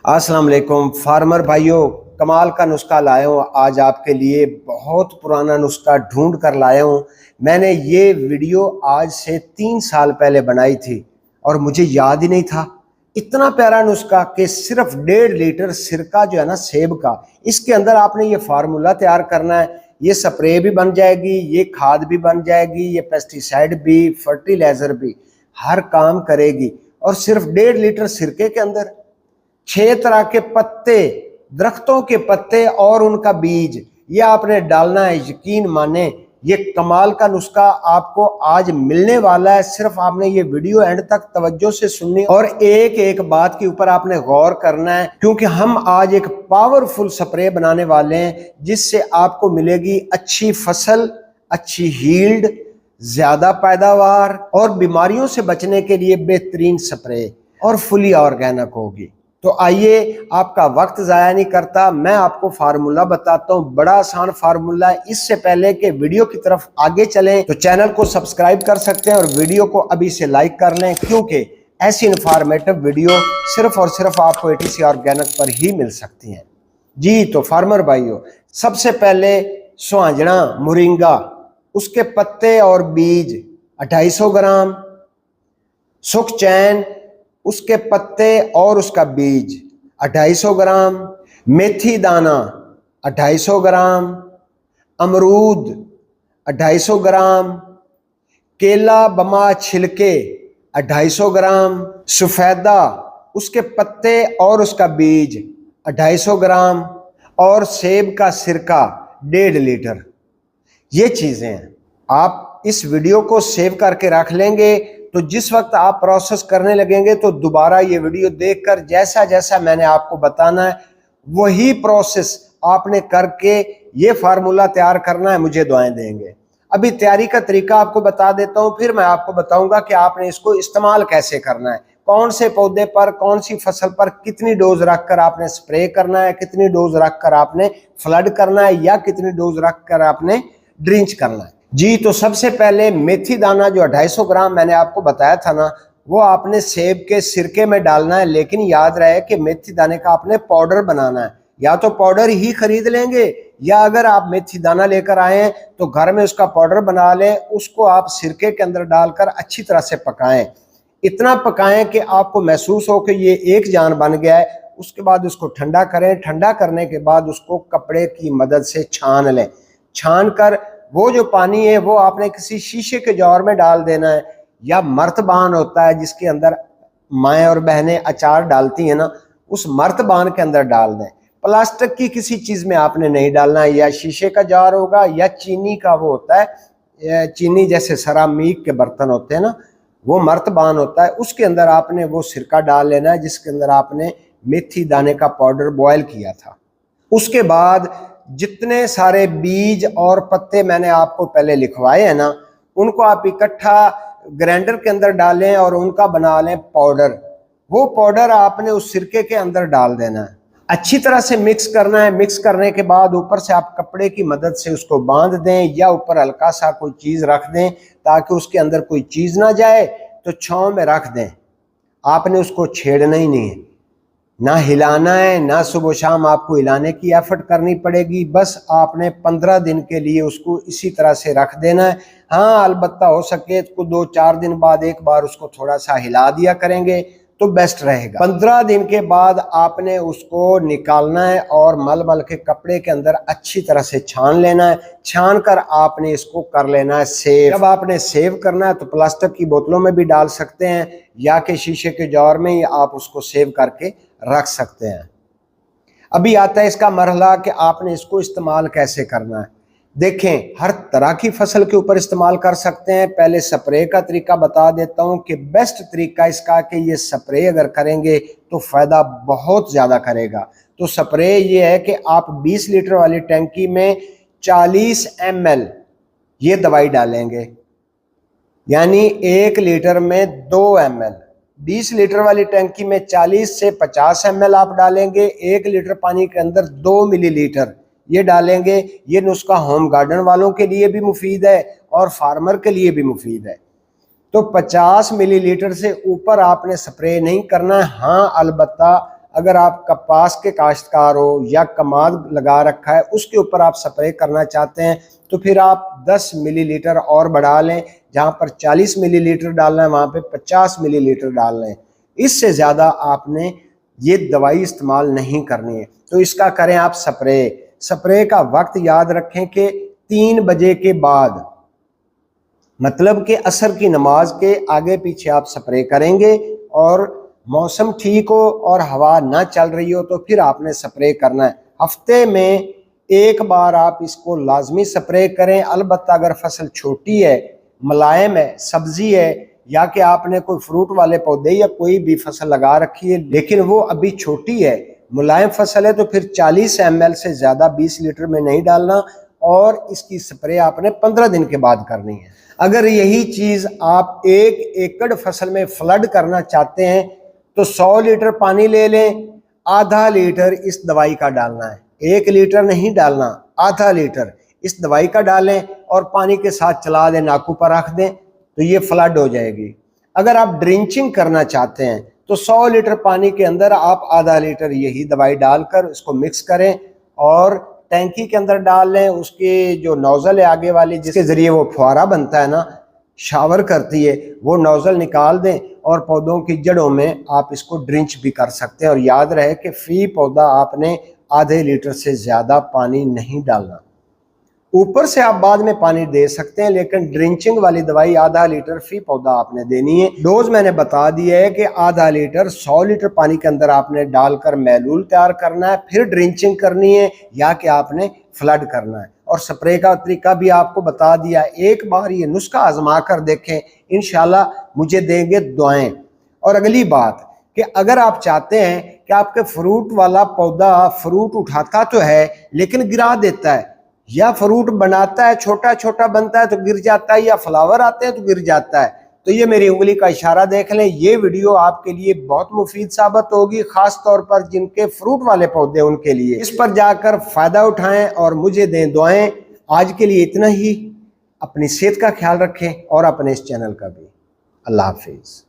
अस्सलाम वालेकुम फार्मर भाइयों, कमाल का नुस्खा लाया हूँ आज आपके लिए। बहुत पुराना नुस्खा ढूंढ कर लाया हूँ। मैंने ये वीडियो आज से 3 साल पहले बनाई थी और मुझे याद ही नहीं था। इतना प्यारा नुस्खा कि सिर्फ 1.5 लीटर सिरका जो है ना सेब का, इसके अंदर आपने ये फार्मूला तैयार करना है। ये स्प्रे भी बन जाएगी, ये खाद भी बन जाएगी, ये पेस्टिसाइड भी, फर्टिलाइजर भी, हर काम करेगी। और सिर्फ 1.5 लीटर सिरके के अंदर 6 तरह के पत्ते, दरख्तों के पत्ते और उनका बीज, ये आपने डालना है। यकीन माने ये कमाल का नुस्खा आपको आज मिलने वाला है। सिर्फ आपने ये वीडियो एंड तक तवज्जो से सुननी और एक एक बात के ऊपर आपने गौर करना है, क्योंकि हम आज एक पावरफुल स्प्रे बनाने वाले हैं जिससे आपको मिलेगी अच्छी फसल, अच्छी हील्ड, ज्यादा पैदावार और बीमारियों से बचने के लिए बेहतरीन स्प्रे और फुली ऑर्गेनिक होगी। तो आइए, आपका वक्त ज़ाया नहीं करता, मैं आपको फार्मूला बताता हूँ। बड़ा आसान फार्मूला है। इससे पहले कि वीडियो की तरफ आगे चलें तो चैनल को सब्सक्राइब कर सकते हैं और वीडियो को अभी से लाइक कर लें, क्योंकि ऐसी इंफॉर्मेटिव वीडियो सिर्फ और सिर्फ आपको एटीसी ऑर्गेनिक पर ही मिल सकती हैं। जी तो फार्मर भाइयों, सबसे पहले सुहांजना मोरिंगा, उसके पत्ते और बीज 250 ग्राम, सुख चैन, उसके पत्ते और उसका बीज 250 ग्राम, मेथी दाना 250 ग्राम, अमरूद 250 ग्राम, केला बमा छिलके 250 ग्राम, सफेदा, उसके पत्ते और उसका बीज 250 ग्राम और सेब का सिरका 1.5 लीटर। ये चीज़ें हैं। आप इस वीडियो को सेव करके रख लेंगे तो जिस वक्त आप प्रोसेस करने लगेंगे तो दोबारा ये वीडियो देखकर जैसा जैसा मैंने आपको बताना है वही प्रोसेस आपने करके ये फार्मूला तैयार करना है। मुझे दुआएं देंगे। अभी तैयारी का तरीका आपको बता देता हूँ, फिर मैं आपको बताऊंगा कि आपने इसको इस्तेमाल कैसे करना है, कौन से पौधे पर, कौन सी फसल पर कितनी डोज रखकर आपने स्प्रे करना है, कितनी डोज रखकर आपने फ्लड करना है या कितनी डोज रखकर आपने ड्रिंच करना है। जी तो सबसे पहले मेथी दाना जो 250 ग्राम मैंने आपको बताया था ना, वो आपने सेब के सिरके में डालना है। लेकिन याद रहे कि मेथी दाने का आपने पाउडर बनाना है। या तो पाउडर ही खरीद लेंगे या अगर आप मेथी दाना लेकर आए हैं तो घर में उसका पाउडर बना लें। उसको आप सिरके के अंदर डालकर अच्छी तरह से पकाएं। इतना पकाएं कि आपको महसूस हो कि ये एक जान बन गया है। उसके बाद उसको ठंडा करें। ठंडा करने के बाद उसको कपड़े की मदद से छान लें। छान कर वो जो पानी है वो आपने किसी शीशे के जार में डाल देना है, या मर्तबान होता है जिसके अंदर माएँ और बहनें अचार डालती हैं ना, उस मर्तबान के अंदर डाल दें। प्लास्टिक की किसी चीज़ में आपने नहीं डालना है, या शीशे का जार होगा या चीनी का वो होता है, चीनी जैसे सरामीक के बर्तन होते हैं ना, वो मर्तबान होता है। उसके अंदर आपने वो सिरका डाल लेना है जिसके अंदर आपने मेथी दाने का पाउडर बॉयल किया था। उसके बाद जितने सारे बीज और पत्ते मैंने आपको पहले लिखवाए हैं ना, उनको आप इकट्ठा ग्राइंडर के अंदर डालें और उनका बना लें पाउडर। वो पाउडर आपने उस सिरके के अंदर डाल देना है। अच्छी तरह से मिक्स करना है। मिक्स करने के बाद ऊपर से आप कपड़े की मदद से उसको बांध दें या ऊपर हल्का सा कोई चीज़ रख दें ताकि उसके अंदर कोई चीज़ ना जाए। तो छांव में रख दें। आपने उसको छेड़ना ही नहीं है, ना हिलाना है, ना सुबह शाम आपको हिलाने की एफर्ट करनी पड़ेगी। बस आपने 15 दिन के लिए उसको इसी तरह से रख देना है। हाँ, अलबत्ता हो सके तो 2-4 दिन बाद एक बार उसको थोड़ा सा हिला दिया करेंगे तो बेस्ट रहेगा। 15 दिन के बाद आपने उसको निकालना है और मल के कपड़े के अंदर अच्छी तरह से छान लेना है। छान कर आपने इसको कर लेना है सेव। जब आपने सेव करना है तो प्लास्टिक की बोतलों में भी डाल सकते हैं या कि शीशे के जार में ही आप उसको सेव करके रख सकते हैं। अभी आता है इसका मरहला कि आपने इसको इस्तेमाल कैसे करना है। देखें, हर तरह की फसल के ऊपर इस्तेमाल कर सकते हैं। पहले स्प्रे का तरीका बता देता हूं कि बेस्ट तरीका इसका कि ये स्प्रे अगर करेंगे तो फ़ायदा बहुत ज़्यादा करेगा। तो स्प्रे ये है कि आप 20 लीटर वाली टंकी में 40 ml ये दवाई डालेंगे, यानी 1 लीटर में 2 ml। 20 लीटर वाली टंकी में 40 से 50 ml आप डालेंगे। 1 लीटर पानी के अंदर 2 मिलीलीटर ये डालेंगे। ये नुस्खा होम गार्डन वालों के लिए भी मुफीद है और फार्मर के लिए भी मुफीद है। तो 50 मिलीलीटर से ऊपर आपने स्प्रे नहीं करना है। हाँ, अलबत्ता अगर आप कपास के काश्तकार हो या कमाद लगा रखा है उसके ऊपर आप स्प्रे करना चाहते हैं तो फिर आप 10 मिलीलीटर और बढ़ा लें। जहाँ पर 40 मिलीलीटर डालना है वहाँ पे 50 मिलीलीटर डाल लें। इससे ज़्यादा आपने ये दवाई इस्तेमाल नहीं करनी है। तो इसका करें आप स्प्रे का वक्त याद रखें कि 3 बजे के बाद, मतलब कि असर की नमाज के आगे पीछे आप स्प्रे करेंगे। और मौसम ठीक हो और हवा ना चल रही हो तो फिर आपने स्प्रे करना है। हफ्ते में एक बार आप इसको लाजमी स्प्रे करें। अलबत्ता अगर फसल छोटी है, मुलायम है, सब्जी है, या कि आपने कोई फ्रूट वाले पौधे या कोई भी फसल लगा रखी है लेकिन वो अभी छोटी है, मुलायम फसल है, तो फिर 40 ml से ज़्यादा 20 लीटर में नहीं डालना और इसकी स्प्रे आपने 15 दिन के बाद करनी है। अगर यही चीज़ आप 1 एकड़ फसल में फ्लड करना चाहते हैं तो 100 लीटर पानी ले लें, आधा लीटर इस दवाई का डालना है। 1 लीटर नहीं डालना, आधा लीटर इस दवाई का डालें और पानी के साथ चला दें, नाकू पर रख दें तो ये फ्लड हो जाएगी। अगर आप ड्रिंचिंग करना चाहते हैं तो 100 लीटर पानी के अंदर आप आधा लीटर यही दवाई डालकर इसको मिक्स करें और टैंकी के अंदर डाल लें। उसके जो नोजल है आगे वाली, जिसके ज़रिए वो फुहारा बनता है ना, शावर करती है, वो नोजल निकाल दें और पौधों की जड़ों में आप इसको ड्रिंच भी कर सकते हैं। और याद रहे कि फी पौधा आपने आधे लीटर से ज़्यादा पानी नहीं डालना। ऊपर से आप बाद में पानी दे सकते हैं लेकिन ड्रिंचिंग वाली दवाई आधा लीटर फी पौधा आपने देनी है। डोज मैंने बता दिया है कि आधा लीटर 100 लीटर पानी के अंदर आपने डालकर महलूल तैयार करना है, फिर ड्रिंचिंग करनी है या कि आपने फ्लड करना है। और स्प्रे का तरीका भी आपको बता दिया। एक बार ये नुस्खा आजमा कर देखें, इंशाल्लाह मुझे देंगे दुआएं। और अगली बात कि अगर आप चाहते हैं कि आपके फ्रूट वाला पौधा फ्रूट उठाता तो है लेकिन गिरा देता है, या फ्रूट बनाता है छोटा छोटा बनता है तो गिर जाता है, या फ्लावर आते हैं तो गिर जाता है, तो ये मेरी उंगली का इशारा देख लें। ये वीडियो आपके लिए बहुत मुफीद साबित होगी, खास तौर पर जिनके फ्रूट वाले पौधे उनके लिए। इस पर जाकर फायदा उठाएं और मुझे दें दुआएं। आज के लिए इतना ही। अपनी सेहत का ख्याल रखें और अपने इस चैनल का भी। अल्लाह हाफिज।